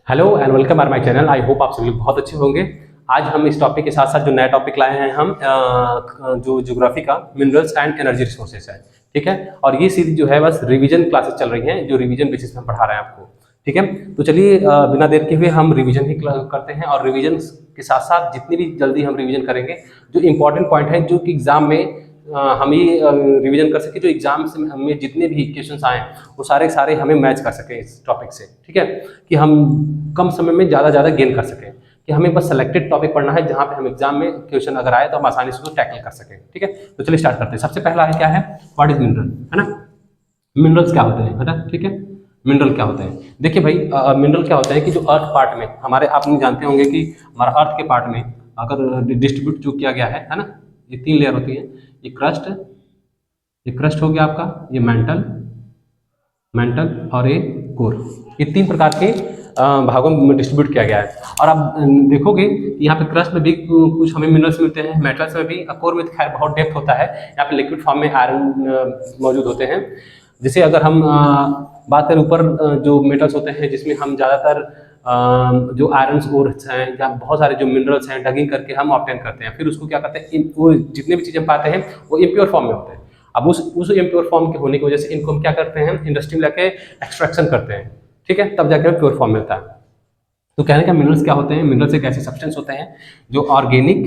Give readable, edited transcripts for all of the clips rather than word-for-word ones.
Hello and welcome are my channel. I hope आप सभी लोग बहुत अच्छे होंगे। आज हम इस टॉपिक के साथ साथ जो नया टॉपिक लाए हैं हम जो ज्योग्राफी का मिनरल्स एंड एनर्जी रिसोर्सेज है, ठीक है। और ये सीरीज जो है बस रिवीजन क्लासेस चल रही हैं, जो रिवीजन बेसिस पे हम पढ़ा रहे हैं आपको, ठीक है। तो चलिए बिना देर के हुए हम रिवीजन ही करते हैं, और रिवीजन के साथ साथ जितनी भी जल्दी हम रिवीजन करेंगे जो इंपॉर्टेंट पॉइंट है, जो कि एग्जाम में हम ही रिवीजन कर सके, जो एग्जाम से हमें जितने भी क्वेश्चन आए वो सारे सारे हमें मैच कर सकें इस टॉपिक से, ठीक है। कि हम कम समय में ज़्यादा गेन कर सकें, कि हमें बस सेलेक्टेड टॉपिक पढ़ना है जहाँ पे हम एग्जाम में क्वेश्चन अगर आए तो हम आसानी से उसको टैकल कर सकें, ठीक है। तो चलिए स्टार्ट करते हैं। सबसे पहला है क्या है, व्हाट इज मिनरल, है ना। मिनरल्स क्या होते हैं, है ना, ठीक है। मिनरल क्या होते हैं, देखिए भाई, मिनरल क्या होता है कि जो अर्थ पार्ट में हमारे, आप जानते होंगे कि हमारा अर्थ के पार्ट में अगर डिस्ट्रीब्यूट जो किया गया है ना, ये 3 लेयर होती है। ये क्रस्ट हो गया आपका, ये मेंटल और ये कोर। ये 3 प्रकार के भागों में डिस्ट्रीब्यूट किया गया है। और आप देखोगे यहाँ पे क्रस्ट में भी कुछ हमें मिनरल्स मिलते हैं, मेटल्स में भी, कोर में खैर बहुत डेप्थ होता है। यहाँ पे लिक्विड फॉर्म में आयरन मौजूद होते हैं। जैसे अगर हम बात करें ऊपर जो मेटल्स होते हैं, जिसमें हम ज़्यादातर जो आयरन्स ओर्स हैं या बहुत सारे जो मिनरल्स हैं डगिंग करके हम ऑब्टेन करते हैं, फिर उसको क्या करते हैं, वो जितने भी चीज़ें पाते हैं वो इम्प्योर फॉर्म में होते हैं। अब उस इम्प्योर फॉर्म के होने की वजह से इनको हम क्या करते हैं, इंडस्ट्री में लेके एक्सट्रैक्शन करते हैं, ठीक है, तब जाके प्योर फॉर्म मिलता है। तो कहने का मिनरल्स क्या होते हैं, मिनरल्स एक ऐसे सब्सटेंस होते हैं जो ऑर्गेनिक,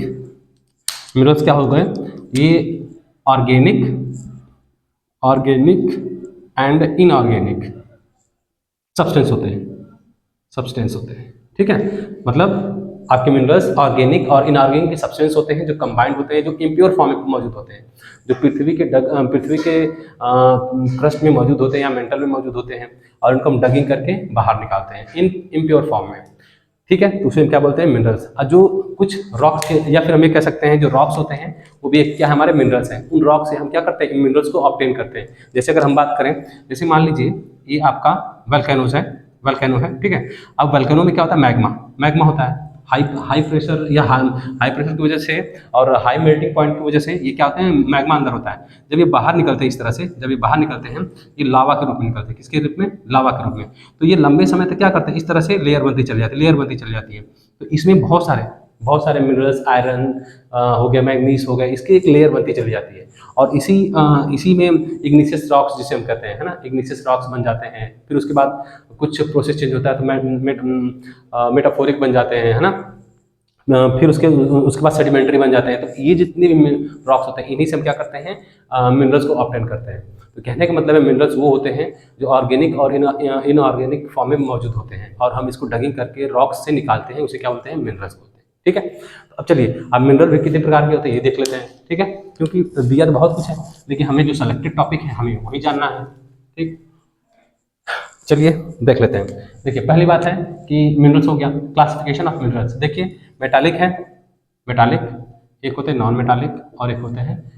मिनरल्स क्या हो गए, ये ऑर्गेनिक एंड इनऑर्गेनिक सब्सटेंस होते हैं, ठीक है। मतलब आपके मिनरल्स ऑर्गेनिक और इनऑर्गेनिक के सब्सटेंस होते हैं, जो कंबाइंड होते हैं, जो इम्प्योर फॉर्म में मौजूद होते हैं, जो पृथ्वी के क्रस्ट में मौजूद होते हैं या मेंटल में मौजूद होते हैं, और उनको हम डगिंग करके बाहर निकालते हैं इन इम्प्योर फॉर्म में, ठीक है। तो उसे क्या बोलते हैं, मिनरल्स। और जो कुछ रॉक्स के, या फिर हम ये कह सकते हैं जो रॉक्स होते हैं वो भी एक क्या है, हमारे मिनरल्स हैं। उन रॉक से हम क्या करते हैं, इन मिनरल्स को ऑब्टेन करते हैं। जैसे अगर हम बात करें, जैसे मान लीजिए ये आपका वल्केनो है, ठीक है। अब वल्केनो में क्या होता है, मैग्मा होता है। हाई प्रेशर या हाई प्रेशर की वजह से और हाई मेल्टिंग पॉइंट की वजह से ये क्या होते हैं, मैग्मा अंदर होता है। जब ये बाहर निकलते हैं इस तरह से, जब ये बाहर निकलते हैं, ये लावा के रूप में निकलते हैं। किसके रूप में, लावा के रूप में। तो ये लंबे समय तक क्या करते हैं, इस तरह से लेयर बनती चली जाती है। तो इसमें बहुत सारे मिनरल्स, आयरन हो गया, मैग्नीज हो गया, इसकी एक लेयर बनती चली जाती है। और इसी में इग्निशियस रॉक्स जिसे हम कहते हैं, है ना, इग्निशियस रॉक्स बन जाते हैं। फिर उसके बाद कुछ प्रोसेस चेंज होता है तो मेटाफोरिक बन जाते हैं, है ना। फिर उसके बाद सेडिमेंट्री बन जाते हैं। तो ये जितने भी रॉक्स होते हैं, इन्हीं से हम क्या करते हैं, मिनरल्स को ऑब्टेन करते हैं। तो कहने का मतलब है, मिनरल्स वो होते हैं जो ऑर्गेनिक और इनऑर्गेनिक फॉर्म में मौजूद होते हैं, और हम इसको डगिंग करके रॉक्स से निकालते हैं, उसे क्या बोलते हैं, मिनरल्स बोलते हैं, ठीक है। तो अब चलिए, अब मिनरल भी कितने प्रकार के होते हैं ये देख लेते हैं, ठीक है। क्योंकि दिया तो बहुत कुछ है, लेकिन हमें जो सेलेक्टेड टॉपिक है हमें वही जानना है, ठीक। चलिए देख लेते हैं। देखिए पहली बात है कि मिनरल्स हो गया, क्लासिफिकेशन ऑफ मिनरल्स। देखिए मेटालिक है, एक होते हैं नॉन मेटालिक और एक होते हैं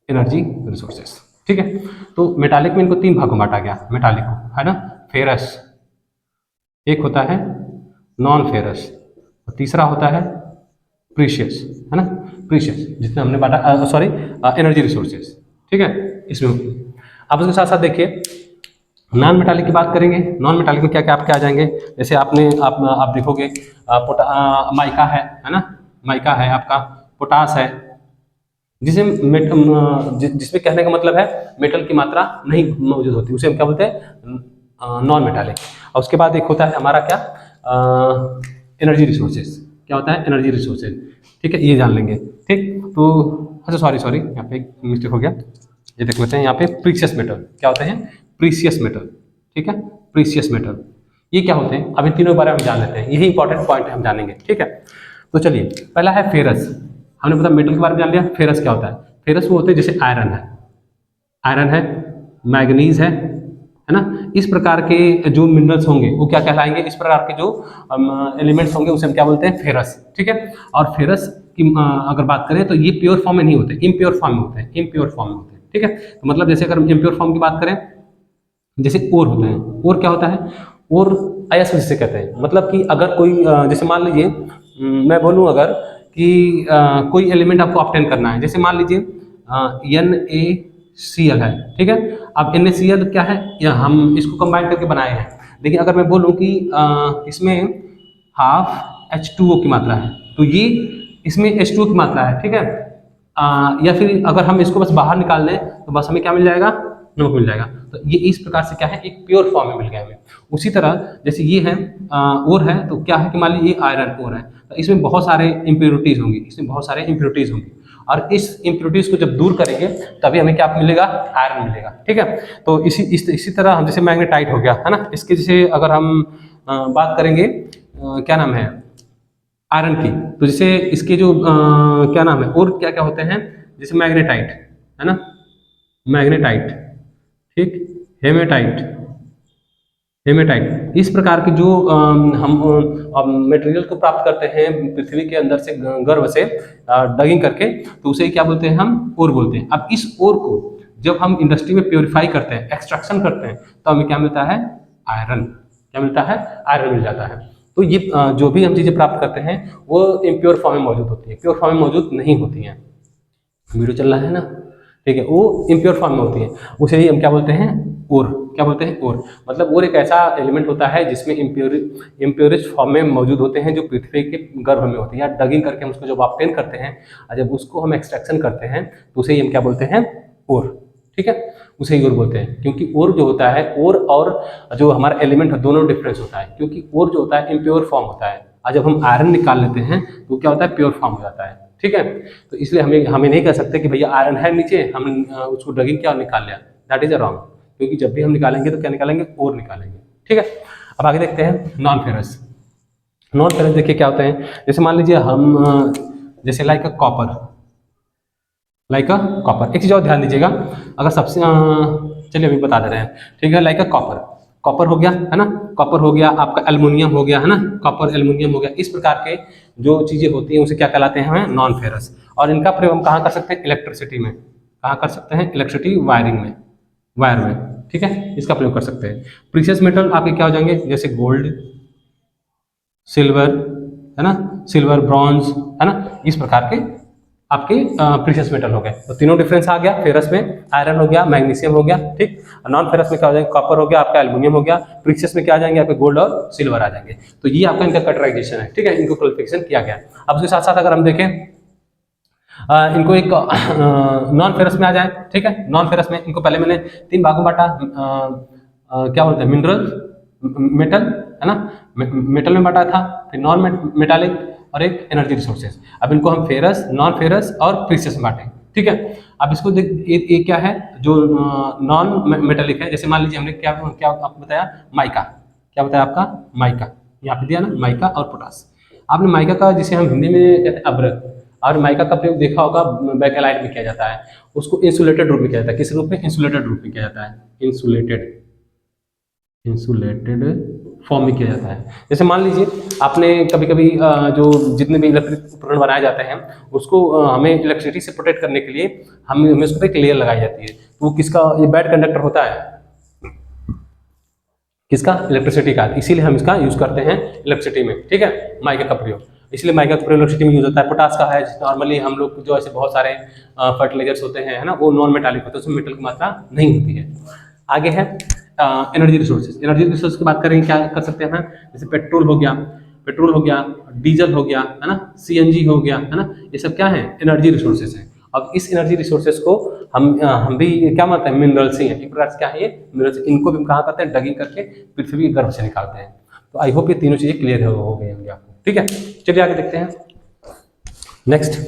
एनर्जी रिसोर्सेस, ठीक है। तो मेटालिक में इनको 3 भागों में बांटा गया, मेटालिक को, है ना। फेरस एक होता है, नॉन फेरस, और तीसरा होता है प्रीशियस, है ना, प्रीशियस, जिसमें हमने बांटा, सॉरी, एनर्जी रिसोर्सेज, ठीक है। इसमें अब उसके साथ साथ देखिए नॉन मेटालिक की बात करेंगे। नॉन मेटालिक में क्या क्या आपके आ जाएंगे, जैसे आप देखोगे माइका है ना, माइका है आपका, पोटास है, जिसमें कहने का मतलब है मेटल की मात्रा नहीं मौजूद होती, उसे हम क्या बोलते हैं, नॉन मेटालिक। और उसके बाद एक होता है हमारा क्या, एनर्जी रिसोर्सेज। क्या होता है, एनर्जी रिसोर्सेज, ठीक है, ये जान लेंगे, ठीक। तो अच्छा सॉरी, यहाँ पे मिस्टेक हो गया, ये देख लेते हैं। यहाँ पे प्रीशियस मेटल क्या होते हैं, प्रीशियस मेटल, ठीक है, प्रीशियस मेटल ये क्या होते हैं, अभी तीनों बारे में जान लेते हैं, यही इंपॉर्टेंट पॉइंट है, हम जानेंगे, ठीक है। तो चलिए पहला है फेरस। हमने पता मेटल के बारे में जान लिया। फेरस क्या होता है, फेरस वो होते हैं जैसे आयरन है, मैग्नीज है ना। इस प्रकार के जो मिनरल्स होंगे वो क्या कहलाएंगे, इस प्रकार के जो एलिमेंट्स होंगे उसे हम क्या बोलते हैं, फेरस, ठीक है। और फेरस की अगर बात करें तो ये प्योर फॉर्म में नहीं होते, इम्प्योर फॉर्म में होते हैं, ठीक है। तो मतलब जैसे अगर हम इम्प्योर फॉर्म की बात करें, जैसे ओर होते हैं, ओर क्या होता है, ओर अयस्क जिसे कहते हैं। मतलब कि अगर कोई जैसे मान लीजिए मैं बोलूँ अगर कि कोई एलिमेंट आपको ऑब्टेन करना है, जैसे मान लीजिए NaCl है, ठीक है। अब NaCl क्या है, या हम इसको कंबाइन करके बनाए हैं। लेकिन अगर मैं बोलूँ कि इसमें हाफ H2O की मात्रा है, तो ये इसमें H2O की मात्रा है, ठीक है। या फिर अगर हम इसको बस बाहर निकाल लें तो बस हमें क्या मिल जाएगा, नमक मिल जाएगा। तो ये इस प्रकार से क्या है, एक प्योर फॉर्म में मिल गया हमें। उसी तरह जैसे ये है ओर है, तो क्या है कि मान लीजिए ये आयरन ओर है, तो इसमें बहुत सारे इम्प्योरिटीज होंगी, इसमें बहुत सारे इम्प्योरिटीज होंगी, और इस इम्प्योरिटीज को जब दूर करेंगे तभी हमें क्या मिलेगा, आयरन मिलेगा, ठीक है। तो इसी तरह हम जैसे मैग्नेटाइट हो गया है ना, इसके जैसे अगर हम बात करेंगे क्या नाम है आयरन की, तो जैसे इसके जो क्या नाम है और क्या क्या होते हैं, जैसे मैग्नेटाइट है ना, मैग्नेटाइट, ठीक, हेमेटाइट, हेमेटाइट, इस प्रकार के जो हम मटेरियल को प्राप्त करते हैं पृथ्वी के अंदर से, गर्भ से डगिंग करके, तो उसे क्या बोलते हैं, हम ओर बोलते हैं। अब इस ओर को जब हम इंडस्ट्री में प्योरीफाई करते हैं, एक्सट्रैक्शन करते हैं, तो हमें क्या मिलता है, आयरन, क्या मिलता है, आयरन मिल जाता है। तो ये जो भी हम चीजें प्राप्त करते हैं वो इम्प्योर फॉर्म में मौजूद होती है, प्योर फॉर्म में मौजूद नहीं होती हैं। वीडियो चल रहा है ना, ठीक है, वो इम्प्योर फॉर्म में होती है, उसे ही हम क्या बोलते हैं, ओर, क्या बोलते हैं, ओर। मतलब ओर एक ऐसा एलिमेंट होता है जिसमें इम्प्योरिस्ट फॉर्म में मौजूद होते हैं, जो पृथ्वी के गर्भ में होते हैं, या डगिंग करके हम उसको जब ऑब्टेन करते हैं और जब उसको हम एक्सट्रैक्शन करते हैं तो उसे ही हम क्या बोलते हैं, ओर, ठीक है, उसे ही ओर बोलते हैं। क्योंकि ओर जो होता है, ओर और जो हमारा एलिमेंट है दोनों डिफरेंस होता है, क्योंकि ओर जो होता है इम्प्योर फॉर्म होता है, और जब हम आयरन निकाल लेते हैं तो क्या होता है, प्योर फॉर्म हो जाता है, ठीक है। तो इसलिए हमें नहीं कह सकते कि भैया आयरन है नीचे, हम उसको डगिंग क्या निकाल लिया, दैट इज अ रॉन्ग, क्योंकि जब भी हम निकालेंगे तो क्या निकालेंगे, ओर निकालेंगे, ठीक है। अब आगे देखते हैं नॉन फेरस। नॉन फेरस देखिए क्या होते हैं, जैसे मान लीजिए हम जैसे like a copper, like a copper, एक चीज और ध्यान दीजिएगा, अगर सबसे चलिए अभी बता दे रहे हैं, ठीक है, लाइक अ कॉपर, कॉपर हो गया है ना, कॉपर हो गया, आपका एल्युमिनियम हो गया है ना, कॉपर एल्युमिनियम हो गया, इस प्रकार के जो चीजें होती हैं उसे क्या कहलाते हैं, नॉन फेरस। और इनका प्रयोग हम कहाँ कर सकते हैं, इलेक्ट्रिसिटी में, कहाँ कर सकते हैं, इलेक्ट्रिसिटी वायरिंग में, वायर में, ठीक है, इसका प्रयोग कर सकते हैं। प्रीशियस मेटल आपके क्या हो जाएंगे, जैसे गोल्ड, सिल्वर, है ना, सिल्वर, ब्रॉन्ज, है ना, इस प्रकार के आपके प्रीशियस मेटल हो गए। तो तीनों डिफरेंस आ गया, फेरस में आयरन हो गया, मैग्नीशियम हो गया, ठीक, नॉन फेरस में क्या हो जाएगा, कॉपर हो गया, आपका एल्युमिनियम हो गया, प्रीशियस में क्या आ जाएंगे, आपके गोल्ड और सिल्वर आ जाएंगे। तो ये आपका इनका कैटेगराइजेशन है, ठीक है, इनको क्वालिफिकेशन किया गया। अब उसके साथ साथ अगर हम देखें इनको एक नॉन फेरस में आ जाए, ठीक है, नॉन फेरस में इनको पहले मैंने 3 भागों में बांटा, क्या बोलते हैं, मिनरल, मेटल, है ना, मेटल में बांटा था, फिर नॉन मेटालिक और एक एनर्जी रिसोर्सेज। अब इनको हम फेरस, नॉन फेरस और प्रीशियस में बांटे, ठीक है। अब इसको देख, ये क्या है, जो नॉन मेटालिक है, जैसे मान लीजिए हमने क्या क्या आपको बताया, माइका, क्या बताया आपका, माइका, यहाँ पे दिया ना, माइका और पोटास। आपने माइका का, जिसे हम हिंदी में कहते हैं अब्रक, और माइका का प्रयोग देखा होगा बैकेलाइट में किया जाता है, उसको इंसुलेटेड रूप में किया जाता है, किस रूप में, इंसुलेटेड रूप में किया जाता है, इंसुलेटेड फॉर्म में किया जाता है। जैसे मान लीजिए आपने कभी कभी जो जितने भी इलेक्ट्रिक उपकरण बनाए जाते हैं उसको हमें इलेक्ट्रिसिटी से प्रोटेक्ट करने के लिए हमें उस पर एक लेयर लगाई जाती है, तो वो किसका, ये बैड कंडक्टर होता है, किसका, इलेक्ट्रिसिटी का, इसीलिए हम इसका यूज करते हैं इलेक्ट्रिसिटी में, ठीक है, माइका का प्रयोग, इसलिए माइका का प्रयोग इलेक्ट्रिसिटी में यूज होता है। पोटास का है, नॉर्मली हम लोग जो ऐसे बहुत सारे फर्टिलाइजर्स होते हैं, है ना, वो नॉन मेटालिक होते हैं, उसमें मेटल की मात्रा नहीं होती है। आगे है एनर्जी रिसोर्सेज। एनर्जी रिसोर्स की बात करेंगे, क्या कर सकते हैं, जैसे पेट्रोल हो गया, पेट्रोल हो गया, डीजल हो गया, है ना, सीएनजी हो गया, है ना, ये सब क्या है, एनर्जी रिसोर्सेज है। अब इस एनर्जी रिसोर्सेज को हम भी क्या मानते हैं, मिनरल्स ही है, एक प्रकार से क्या है ये, मिनरल्स, इनको भी हम कहाँ करते हैं, डगिंग करके पृथ्वी के गर्भ से निकालते हैं। तो आई होप ये तीनों चीजें क्लियर हो गई होंगी आपको, ठीक है। चलिए आगे देखते हैं, नेक्स्ट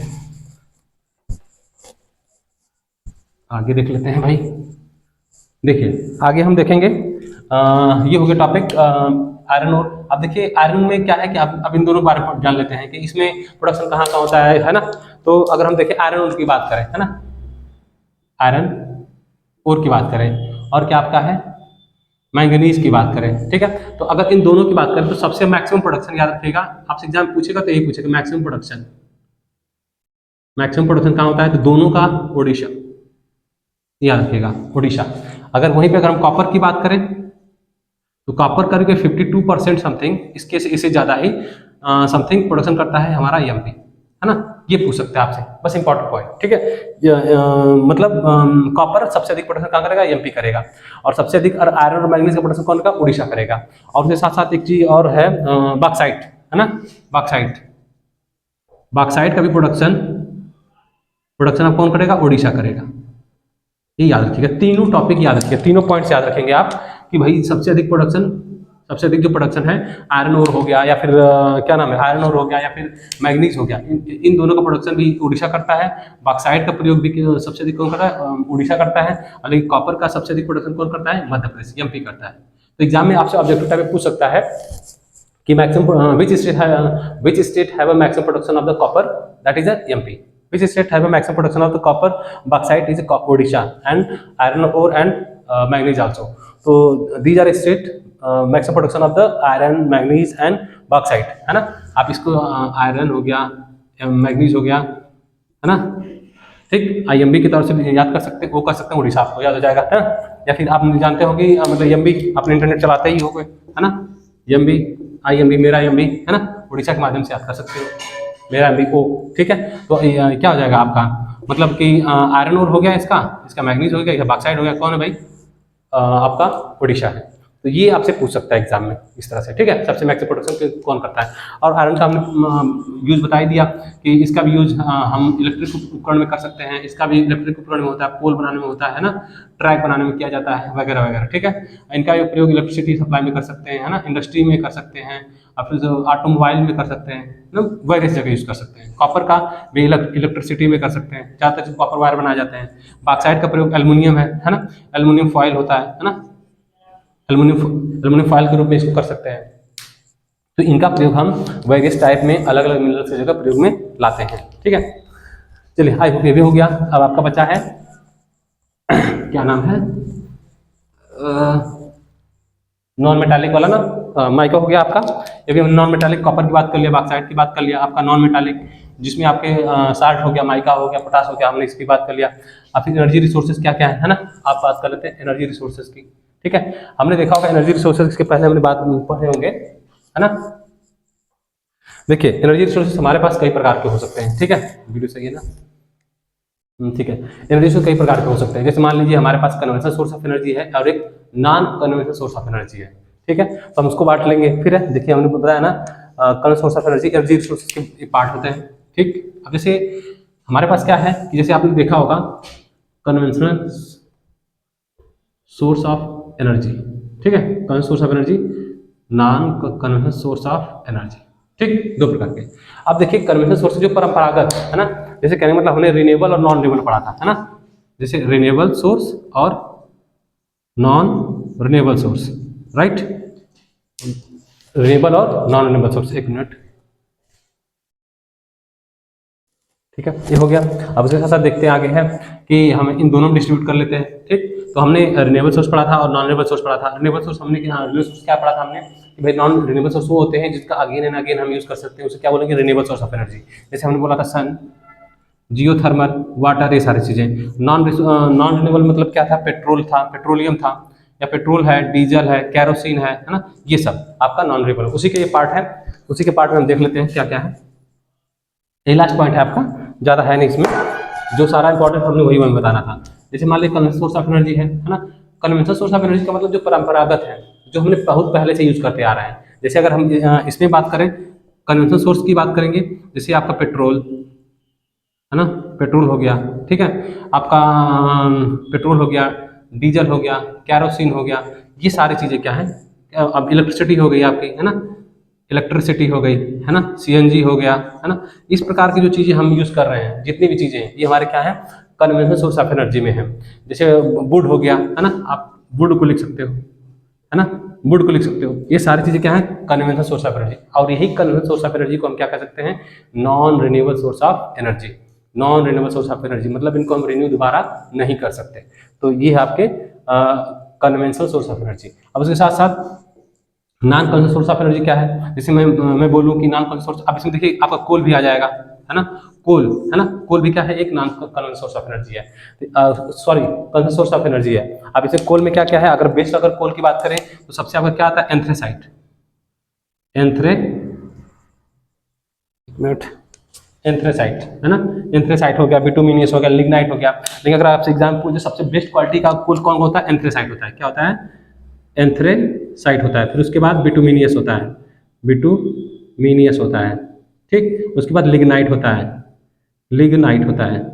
आगे देख लेते हैं भाई। देखिए आगे हम देखेंगे ये हो गया टॉपिक आयरन ओर। अब देखिए आयरन में क्या है कि अब इन दोनों के बारे में जान लेते हैं कि इसमें प्रोडक्शन कहाँ कहाँ होता है ना। तो अगर हम देखें आयरन ओर की बात करें, है ना, आयरन ओर की बात करें, और क्या आपका है, मैंगनीज की बात करें, ठीक है। तो अगर इन दोनों की बात करें तो सबसे मैक्सिमम प्रोडक्शन याद रखिएगा, आपसे एग्जाम पूछेगा तो यही पूछेगा, मैक्सिमम प्रोडक्शन, मैक्सिमम प्रोडक्शन कहाँ होता है, तो दोनों का ओडिशा, याद रखिएगा, ओडिशा। अगर वहीं पे अगर हम कॉपर की बात करें तो कॉपर करके 52% समथिंग, इसके इससे ज़्यादा ही समथिंग प्रोडक्शन करता है हमारा एमपी, है ना, ये पूछ सकते हैं आपसे, बस इंपॉर्टेंट पॉइंट, ठीक है। मतलब कॉपर सबसे अधिक प्रोडक्शन कहाँ करेगा, एमपी करेगा, और सबसे अधिक आयरन और मैग्नीज का प्रोडक्शन कौन का, उड़ीसा करेगा। और उसके साथ साथ एक चीज और है, बॉक्साइट, है ना, बॉक्साइट, बॉक्साइट का भी प्रोडक्शन अब कौन करेगा, उड़ीसा करेगा। ये याद रखिएगा, तीनों टॉपिक याद रखिएगा, तीनों पॉइंट्स याद रखेंगे आप कि भाई सबसे अधिक जो प्रोडक्शन है आयरन ओर हो गया, या फिर क्या नाम है, आयरन ओर हो गया, या फिर मैग्नीज हो गया, इन दोनों का प्रोडक्शन भी उड़ीसा करता है। बॉक्साइट का प्रयोग भी सबसे अधिक कौन करता है, उड़ीसा करता है। और लेकिन कॉपर का सबसे अधिक प्रोडक्शन कौन करता है, मध्य प्रदेश, एमपी करता है। तो एग्जाम में आपसे ऑब्जेक्टिव टाइप में पूछ सकता है कि maximum which state have a maximum production of the copper, that is a MP. Which state have a maximum production of the copper, bauxite is Odisha, and iron ore and manganese also. So these are state maximum production of the iron, manganese and bauxite, है ना। आप इसको iron हो गया, manganese हो गया, है ना, ठीक, IMB की तरफ से याद कर सकते हैं, वो कर सकते हैं, उड़ीसा आपको याद हो जाएगा, है ना। या फिर आप जानते हो कि मतलब IMB, अपने इंटरनेट चलाते ही हो कोई, है ना, IMB, मेरा IMB, है ना, उड़ीसा के माध्यम से याद कर सकते हो, मेरा IMB को, ठीक है। तो क्या हो जाएगा आपका, मतलब कि आयरन ओर हो गया, इसका मैग्नीज हो गया, बॉक्साइट हो गया, कौन है भाई, आपका उड़ीसा है। तो ये आपसे पूछ सकता है एग्जाम में इस तरह से, ठीक है। सबसे मैक्सिमम प्रोडक्शन कौन करता है। और आयरन का हमने यूज बता ही दिया कि इसका भी यूज हम इलेक्ट्रिक उपकरण में कर सकते हैं, इसका भी इलेक्ट्रिक उपकरण में होता है, पोल बनाने में होता है ना, ट्रैक बनाने में किया जाता है, वगैरह वगैरह, ठीक है। इनका प्रयोग इलेक्ट्रिसिटी सप्लाई में कर सकते हैं, है ना, इंडस्ट्री में कर सकते हैं, और फिर जो ऑटोमोबाइल में कर सकते हैं, मतलब वेरियस जगह यूज कर सकते हैं। कॉपर का भी इलेक्ट्रिसिटी में कर सकते हैं, ज़्यादातर कॉपर वायर बनाए जाते हैं। बॉक्साइट का प्रयोग एल्युमिनियम है ना, एल्युमिनियम फॉयल होता है ना, एल्युमिनियम फॉयल के रूप में इसको कर सकते हैं। तो इनका प्रयोग हम वेरियस टाइप में अलग अलग मिनरल्स की जगह प्रयोग में लाते हैं, ठीक है। चलिए, आई होप ये भी हो गया। अब आपका बचा है क्या नाम है, नॉन मेटालिक वाला ना, माइका हो गया आपका। ये भी नॉन मेटालिक, कॉपर की बात कर लिया, बॉक्साइट की बात कर लिया, आपका नॉन मेटालिक जिसमें आपके साल्ट हो गया, माइका हो गया, पोटास हो गया, हमने इसकी बात कर लिया। अब फिर एनर्जी रिसोर्सेज क्या क्या है ना, आप बात कर लेते हैं एनर्जी रिसोर्सेज की, ठीक है। हमने देखा होगा एनर्जी रिसोर्सेज के पहले हमने बात पढ़े होंगे, है ना। देखिए, एनर्जी रिसोर्सेज हमारे पास कई प्रकार के हो सकते हैं, ठीक है, वीडियो सही है ना, ठीक है। एनर्जी रिसोर्स कई प्रकार के हो सकते हैं, जैसे मान लीजिए हमारे पास कन्वेंशनल सोर्स ऑफ एनर्जी है और एक non conventional source of energy है, ठीक है। तो हम उसको बांट लेंगे। फिर देखिए, हमने बताया ना, conventional source of energy resources के एक पार्ट होते हैं, ठीक। अब जैसे हमारे पास क्या है कि जैसे आपने देखा होगा कन्वेंशनल सोर्स ऑफ एनर्जी, ठीक है, conventional source of energy, non conventional source of energy, ठीक, दो प्रकार के। अब देखिए, कन्वेंशनल सोर्स जो परंपरागत है ना, जैसे कहने मतलब हमने रिन्यूएबल और नॉन रिन्यूएबल पढ़ा था, है ना, जैसे रिन्यूएबल सोर्स और non renewable source, right, renewable और नॉन रिन्यूएबल सोर्स। एक मिनट, ठीक है, ये हो गया। अब उसके साथ साथ देखते हैं आगे है कि हम इन दोनों में डिस्ट्रीब्यूट कर लेते हैं, ठीक। तो हमने रिन्यूएबल सोर्स पढ़ा था और नॉन रिन्यूएबल सोर्स पढ़ा था। रिन्यूएबल सोर्स हमने रिन्यूएबल सोर्स क्या पढ़ा था हमने कि भाई नॉन रिन्यूएबल सोर्स वो होते हैं जिसका अगेन एंड अगेन हम यूज कर सकते हैं, उसे क्या बोलेंगे, रिन्यूएबल सोर्स ऑफ एनर्जी। जैसे हमने बोला था सन, जियोथर्मल, वाटर, ये सारी चीजें। नॉन रिन्यूएबल मतलब क्या था, पेट्रोल था, पेट्रोलियम था, या पेट्रोल है, डीजल है, कैरोसिन है ना, ये सब आपका नॉन रिन्यूएबल, उसी के ये पार्ट है। उसी के पार्ट में हम देख लेते हैं क्या क्या है। ये लास्ट पॉइंट है आपका, ज़्यादा है नहीं इसमें, जो सारा इंपॉर्टेंट हमने वही हमें बताना था। जैसे मान लीजिए कन्वेंशनल सोर्स ऑफ एनर्जी है ना, कन्वेंशनल सोर्स ऑफ एनर्जी का मतलब जो परंपरागत है, जो हमने बहुत पहले से यूज करते आ रहे हैं। जैसे अगर हम इसमें बात करें, कन्वेंशनल सोर्स की बात करेंगे, जैसे आपका पेट्रोल है ना, पेट्रोल हो गया, ठीक है, आपका पेट्रोल हो गया, डीजल हो गया, कैरोसिन हो गया, ये सारी चीज़ें क्या है। अब इलेक्ट्रिसिटी हो गई आपकी, है ना, इलेक्ट्रिसिटी हो गई, है ना, CNG हो गया, है ना, इस प्रकार की जो चीज़ें हम यूज़ कर रहे हैं, जितनी भी चीज़ें हैं, ये हमारे क्या है, कन्वेंशनल सोर्स ऑफ एनर्जी में है। जैसे वुड हो गया, है ना, आप वुड को लिख सकते हो, है ना, वुड को लिख सकते हो, ये सारी चीज़ें क्या है, कन्वेंशनल सोर्स ऑफ एनर्जी। और यही कन्वेंशनल सोर्स ऑफ एनर्जी को हम क्या कह सकते हैं, non renewable source of energy. Non renewable source of energy मतलब इनको हम रिन्यू दोबारा नहीं कर सकते। तो ये है आपके कन्वेंशनल सोर्स ऑफ एनर्जी। अब उसके साथ साथ non conventional source of energy क्या है, जैसे मैं बोलूँ कि नॉन कन्वेंशनल सोर्स, अब इसमें देखिए आपका कोल भी आ जाएगा, है ना, कोल, है ना, कोल भी क्या है, एक non conventional source of energy है, sorry conventional source of energy है। अब इसे कोल में क्या क्या है, अगर बेस्ट अगर कोल की बात करें तो सबसे आपका क्या आता है, एंथ्रेसाइट, एंथ्रेसाइट है ना, एंथ्रेसाइट हो गया, बिटुमिनियस हो गया, लिग्नाइट हो गया। लेकिन अगर आपसे एग्जाम पूछे सबसे बेस्ट क्वालिटी का कोल कौन होता है, एंथ्रेसाइट होता है। क्या होता है, एंथ्रेसाइट होता है। फिर उसके बाद बिटुमिनियस होता है, बिटुमिनियस होता है, ठीक। उसके बाद लिग्नाइट होता है, लिग्नाइट होता है,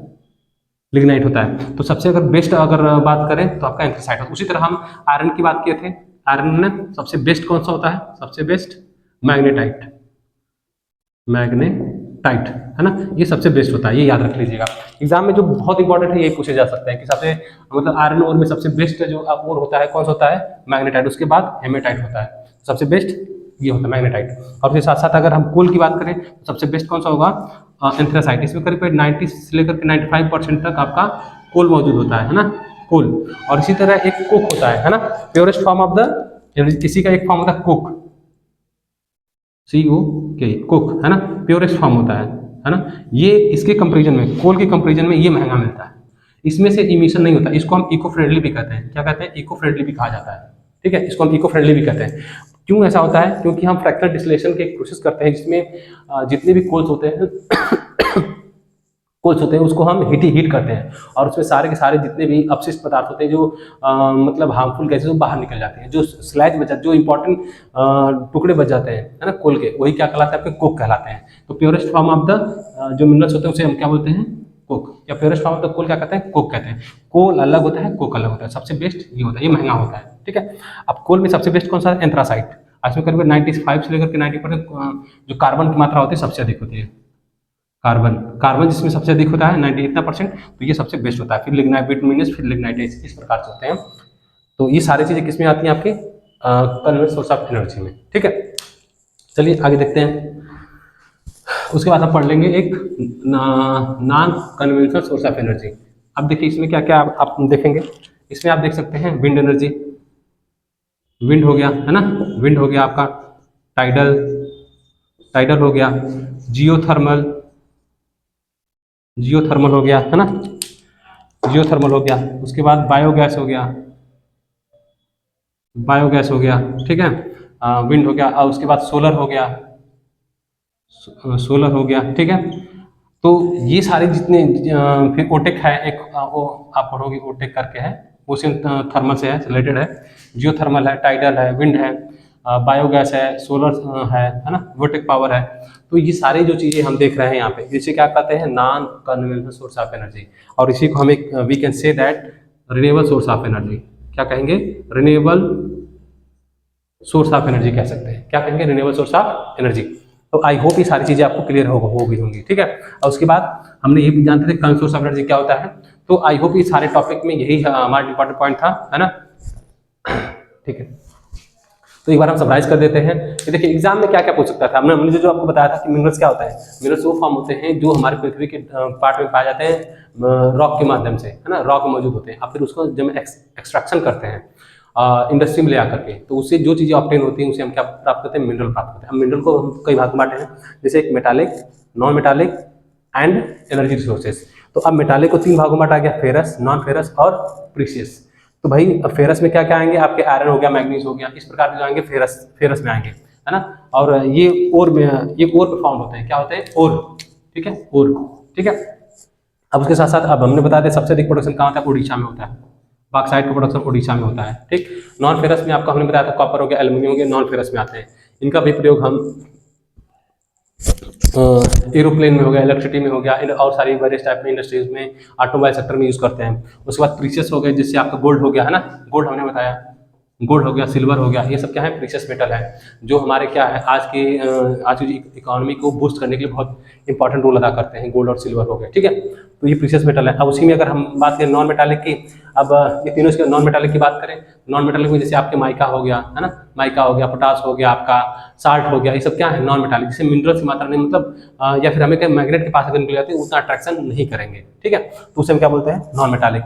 लिग्नाइट होता है। तो सबसे अगर बेस्ट अगर बात करें तो आपका एंथ्रेसाइट होता है। उसी तरह हम आयरन की बात किए थे, आयरन में सबसे बेस्ट कौन सा होता है, सबसे बेस्ट मैग्नेटाइट, मैग्नेटाइट है ना, ये सबसे बेस्ट होता है, ये याद रख लीजिएगा। एग्जाम में जो बहुत इंपॉर्टेंट है ये पूछे जा सकते हैं कि सबसे मतलब आयरन ओर में सबसे बेस्ट जो ओर होता है कौन सा होता है, मैग्नेटाइट। उसके बाद हेमेटाइट होता है, सबसे बेस्ट ये होता है मैग्नेटाइट। और उसके साथ साथ अगर हम कोल की बात करें तो सबसे बेस्ट कौन सा होगा, एंथ्रेसाइट। इसमें करीब 90 से लेकर के 95% तक आपका कोल मौजूद होता है ना, कोल। और इसी तरह एक कोक होता है ना, प्योरेस्ट फॉर्म ऑफ द, इसी का एक फॉर्म होता है कोक, COK, कोक है ना, प्योरेस्ट फॉर्म होता है ना। ये इसके कंपैरिजन में, कोल के कंपैरिजन में ये महंगा मिलता है। इसमें से इमिशन नहीं होता, इसको हम इको फ्रेंडली भी कहते हैं। क्या कहते हैं, इको फ्रेंडली भी कहा जाता है, ठीक है, इसको हम इको फ्रेंडली भी कहते हैं। क्यों ऐसा होता है, क्योंकि हम फ्रैक्चर डिस्टिलेशन की एक प्रोसेस करते हैं जिसमें जितने भी कोल्स होते हैं कोल्स होते हैं उसको हम हीट करते हैं, और उसमें सारे के सारे जितने भी अपशिष्ट पदार्थ होते हैं जो मतलब हार्मफुल गैसेज वो बाहर निकल जाते हैं। जो स्लैज बच जाते, जो इंपॉर्टेंट टुकड़े बच जाते हैं है ना कोल के, वही क्या कहलाते हैं, आपके कोक कहलाते हैं। तो प्योरेस्ट फॉर्म ऑफ द जो मिनरल्स होते हैं उसे हम क्या बोलते हैं, कोक। या purest form of the coal क्या कहते हैं, कोक कहते हैं। कोल अलग होता है, कोक अलग होता है। सबसे बेस्ट ये होता है, ये महंगा होता है, ठीक है। अब कोल में सबसे बेस्ट कौन सा है, एंथ्रासाइट। इसमें करीब 95 से लेकर के 90% जो कार्बन की मात्रा होती है सबसे अधिक होती है। कार्बन, कार्बन जिसमें सबसे अधिक होता है 90 इतना %, तो ये सबसे बेस्ट होता है। फिर लिग्नाइट, बिटुमिनस, फिर लिग्नाइट, इस प्रकार से होते हैं। तो ये सारी चीज़ें किसमें आती हैं, आपके कन्वर्जेंट सोर्स ऑफ एनर्जी में, ठीक है। चलिए आगे देखते हैं। उसके बाद हम पढ़ लेंगे एक non conventional source of energy. अब देखिए इसमें क्या क्या आप देखेंगे, इसमें आप देख सकते हैं विंड एनर्जी, विंड हो गया है ना, विंड हो गया आपका, टाइडल, टाइडल हो गया, जियोथर्मल, जियोथर्मल हो गया है ना, जियोथर्मल हो गया। उसके बाद बायोगैस हो गया, बायोगैस हो गया, ठीक है, विंड हो गया। और उसके बाद सोलर हो गया, सोलर हो गया, ठीक है। तो ये सारे जितने फिर ओटेक है एक, वो आप पढ़ोगे ओटेक करके है, वो थर्मल से है, रिलेटेड है। जियोथर्मल है, टाइडल है, विंड है, बायोगैस है, सोलर है ना, वोटेक पावर है। तो ये सारी जो चीज़ें हम देख रहे हैं यहाँ पे, इसे क्या कहते हैं, non conventional source of energy. और इसी को हम एक we can say that renewable source of energy. क्या कहेंगे, रिन्यूएबल सोर्स ऑफ एनर्जी कह सकते हैं। क्या कहेंगे, रिन्यूएबल सोर्स ऑफ एनर्जी। तो आई होप ये सारी चीज़ें आपको क्लियर हो गई होंगी, ठीक है। और उसके बाद हमने ये भी जानते थे कन्वेंशनल सोर्स ऑफ एनर्जी क्या होता है। तो आई होप ये सारे टॉपिक में यही हमारा इंपॉर्टेंट पॉइंट था, है ना, ठीक है। तो एक बार हम समराइज कर देते हैं कि देखिए एग्जाम में क्या क्या पूछ सकता था। हमने जो आपको बताया था कि मिनरल्स क्या होता है, मिनरल्स वो फॉर्म होते हैं जो हमारे पृथ्वी के पार्ट में पाए जाते हैं रॉक के माध्यम से, है ना, रॉक में मौजूद होते हैं। अब फिर उसको जब एक्सट्रैक्शन करते हैं इंडस्ट्री में ले आकर के, तो उससे जो चीज़ें ऑब्टेन होती हैं उसे हम क्या प्राप्त करते हैं, मिनरल प्राप्त करते हैं। हम मिनरल को हम कई भाग में बांटे हैं, जैसे एक metallic, non metallic and energy resources. तो अब मेटालिक को 3 भागों में बांटा गया, फेरस, नॉन फेरस और प्रीशियस। तो भाई फेरस में क्या क्या आएंगे, आपके आयरन हो गया, मैग्नीज हो गया, इस प्रकार के जो आएंगे फेरस, फेरस में आएंगे, है ना। और ये ओर में, ये ओर पे फाउंड होते हैं। क्या होते हैं, ओर, ठीक है, ओर, ठीक है। अब उसके साथ साथ अब हमने बता दें सबसे अधिक प्रोडक्शन कहाँ होता है, उड़ीसा में होता है। बॉक्साइट का प्रोडक्शन उड़ीसा में होता है, ठीक। नॉन फेरस में आपका हमने बताया था कॉपर हो गया, एल्यूमिनियम हो गया, नॉन फेरस में आते हैं। इनका भी प्रयोग हम एरोप्लेन में हो गया, इलेक्ट्रिसिटी में हो गया, और सारी वेरियस टाइप में इंडस्ट्रीज में, ऑटोमोबाइल सेक्टर में यूज करते हैं। उसके बाद प्रीशियस हो गए, जिससे आपका गोल्ड हो गया, है ना, गोल्ड हमने बताया, गोल्ड हो गया, सिल्वर हो गया, ये सब क्या है, प्रीशियस मेटल है, जो हमारे क्या है आज की इकोनॉमी को बूस्ट करने के लिए बहुत इंपॉर्टेंट रोल अदा करते हैं। गोल्ड और सिल्वर हो गए, ठीक है। तो ये प्रीशियस मेटल है। अब उसी में अगर हम बात करें नॉन मेटालिक की, अब ये तीनों इसके नॉन मेटालिक की बात करें, नॉन मेटालिक में जैसे आपके माइका हो गया, है ना, माइका हो गया, पोटास हो गया, आपका साल्ट हो गया, ये सब क्या है, नॉन मेटालिक, जिससे मिनरल्स की मात्रा नहीं, मतलब या फिर हमें क्या मैग्नेट के पास अगर निकल जाती है उतना अट्रैक्शन नहीं करेंगे, ठीक है। तो उसे हम क्या बोलते हैं, नॉन मेटालिक।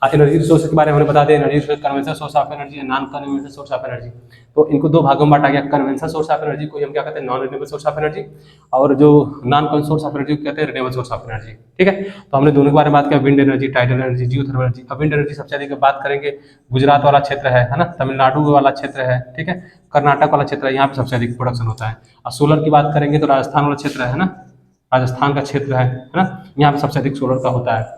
एनर्जी रिसोर्स के बारे में हमने बता दें, energy resource conventional source of energy, non conventional source of energy. तो इनको 2 भागों में बांटा गया। कन्वेंशनल सोर्स ऑफ एनर्जी को हम क्या कहते हैं, non renewable source of energy, और जो non conventional source of energy को कहते हैं रिन्यूएबल सोर्स ऑफ एनर्जी, ठीक है। तो हमने दोनों के बारे में बात किया, wind energy, tidal energy, geothermal energy. अब विंड एनर्जी सबसे अधिक बात करेंगे, गुजरात वाला क्षेत्र है ना, तमिलनाडु वाला क्षेत्र है, ठीक है, कर्नाटक वाला क्षेत्र है, यहाँ पे सबसे अधिक प्रोडक्शन होता है। और सोलर की बात करेंगे तो राजस्थान वाला क्षेत्र है ना, राजस्थान का क्षेत्र है ना, यहाँ पे सबसे अधिक सोलर का होता है।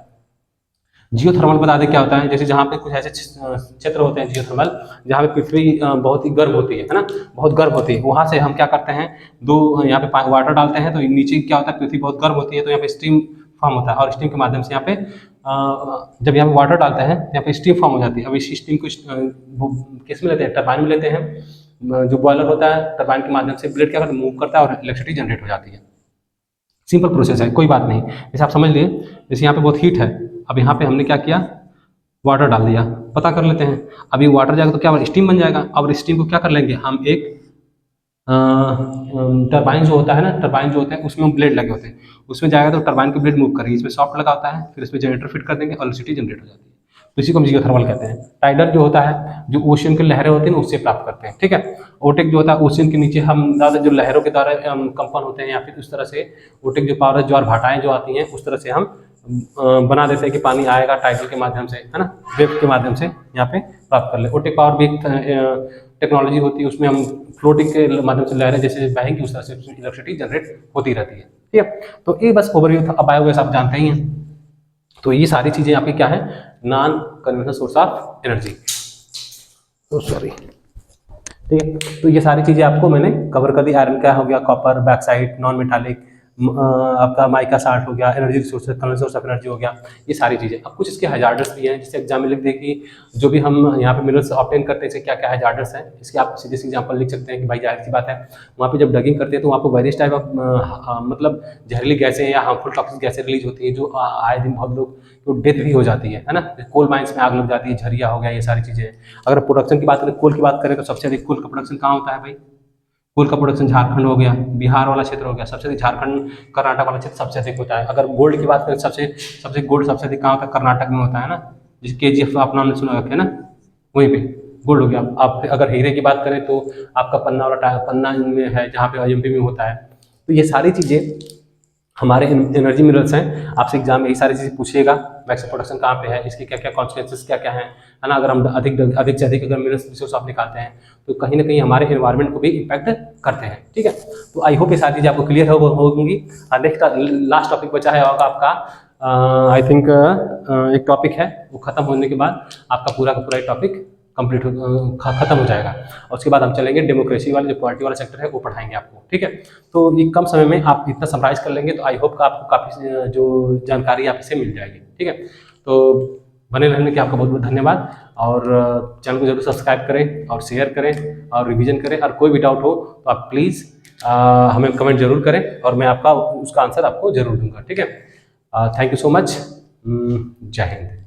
जियो थर्मल बता दें क्या होता है, जैसे जहाँ पे कुछ ऐसे क्षेत्र होते हैं जियो थर्मल, जहाँ पे पृथ्वी बहुत ही गर्म होती है ना, बहुत गर्म होती है, वहाँ से हम क्या करते हैं, यहाँ पे वाटर डालते हैं, तो नीचे क्या होता है, पृथ्वी बहुत गर्म होती है, तो यहाँ पे स्टीम फॉर्म होता है, और स्टीम के माध्यम से यहाँ पे जब यहाँ पे वाटर डालते हैं यहाँ पे स्टीम फॉर्म हो जाती है। अब इस स्टीम को किस में लेते हैं, टरबाइन में लेते हैं, जो बॉयलर होता है टरबाइन के माध्यम से ब्लेड क्या करता है, मूव करता है और इलेक्ट्रिसिटी जनरेट हो जाती है। सिंपल प्रोसेस है, कोई बात नहीं। जैसे आप समझ लिए, जैसे यहाँ पे बहुत हीट है, अब यहाँ पे हमने क्या किया, वाटर डाल दिया, पता कर लेते हैं, अभी वाटर जाएगा तो क्या स्टीम बन जाएगा। अब स्टीम को क्या कर लेंगे हम, एक टरबाइन जो होता है ना, टरबाइन जो होता है उसमें ब्लेड लगे होते हैं, उसमें जाएगा तो टरबाइन के ब्लेड मूव करेगी, इसमें सॉफ्ट लगा होता है, फिर इसमें जनरेटर फिट कर देंगे और इलेक्ट्रिसिटी जनरेट हो जाती है। तो इसी को हम जियोथर्मल कहते हैं। टाइडल जो होता है, जो ओशियन की लहरें होती हैं उससे प्राप्त करते हैं, ठीक है। ओटेक जो होता है, ओशियन के नीचे हम ज़्यादा जो लहरों के द्वारा कंपन होते हैं, या फिर उस तरह से ओटेक जो पावर ज्वार भाटाएं जो आती हैं, उस तरह से हम बना देते हैं कि पानी आएगा टाइडल के माध्यम से, है ना, वेव के माध्यम से यहाँ पे प्राप्त कर ले। ओटेक पावर भी एक टेक्नोलॉजी होती है, उसमें हम फ्लोटिंग के माध्यम से लहरें जैसे बहेंगी उस तरह से इलेक्ट्रिसिटी जनरेट होती रहती है, ठीक है। तो ये बस ओवरव्यू था। अब बायोगैस आप जानते ही हैं, तो ये सारी चीजें आपकी क्या है, non conventional source of energy, sorry, ठीक है। तो ये सारी चीजें आपको मैंने कवर कर दी। आयरन क्या हो गया, कॉपर, बैक्साइट, नॉन मेटालिक, आपका माइका साल्ट हो गया, energy resource, conventional source of energy हो गया, ये सारी चीजें। अब कुछ इसके हैजार्डस भी हैं, जिससे एग्जाम में लिख दे कि जो भी हम यहाँ पे मिनरल्स ऑब्टेन करते हैं इसके क्या क्या हैजार्डस हैं, इसके आप सीधे से एग्जाम्पल लिख सकते हैं कि भाई जाहिर सी बात है, वहाँ पे जब डगिंग करते हैं तो वहाँ पर वेरियस टाइप ऑफ मतलब जहरीली गैसें या हार्मफुल टॉक्सिक गैसें रिलीज होती है, जो आए दिन बहुत लोग तो डेथ भी हो जाती है ना। कोल माइंस में आग लग जाती है, झरिया हो गया, ये सारी चीजें। अगर प्रोडक्शन की बात करें, कोल की बात करें, तो सबसे अधिक कोल का प्रोडक्शन कहाँ होता है भाई, कोल का प्रोडक्शन झारखंड हो गया, बिहार वाला क्षेत्र हो गया, सबसे अधिक झारखंड कर्नाटक वाला क्षेत्र सबसे अधिक होता है। अगर गोल्ड की बात करें, सबसे गोल्ड सबसे अधिक कहाँ होता है, कर्नाटक में होता है ना, जिस KGF आप नाम ने सुना रखे ना, वहीं पे गोल्ड हो गया। आप अगर हीरे की बात करें तो आपका पन्ना वाला पन्ना में है, जहाँ पे IMP में होता है। तो ये सारी चीज़ें हमारे एनर्जी मिनरल्स हैं। आपसे एग्जाम में यही सारी चीज़ें पूछिएगा, मैक्सिमम प्रोडक्शन कहाँ पे है, इसके क्या क्या कॉन्सिक्वेंसेस क्या क्या हैं, है ना। अगर हम अधिक से अधिक अगर मिनरल्स रिसोर्स आप निकालते हैं तो कहीं ना कहीं हमारे एनवायरनमेंट को भी इम्पैक्ट करते हैं, ठीक है। तो आई होप ये सारी चीज़ें आपको क्लियर होंगी। नेक्स्ट लास्ट टॉपिक बचा है होगा आपका, आई थिंक एक टॉपिक है, वो खत्म होने के बाद आपका पूरा का पूरा टॉपिक कंप्लीट खत्म हो जाएगा, और उसके बाद हम चलेंगे डेमोक्रेसी वाले, जो पॉलिटी वाला सेक्टर है वो पढ़ाएंगे आपको, ठीक है। तो ये कम समय में आप इतना समराइज कर लेंगे तो आई होप का आपको काफ़ी जो जानकारी आपसे मिल जाएगी, ठीक है। तो बने रहने के आपका बहुत बहुत धन्यवाद, और चैनल को जरूर सब्सक्राइब करें और शेयर करें और रिवीजन करें, और कोई भी डाउट हो तो आप प्लीज़ हमें कमेंट जरूर करें, और मैं आपका उसका आंसर आपको जरूर दूंगा, ठीक है। थैंक यू सो मच, जय हिंद।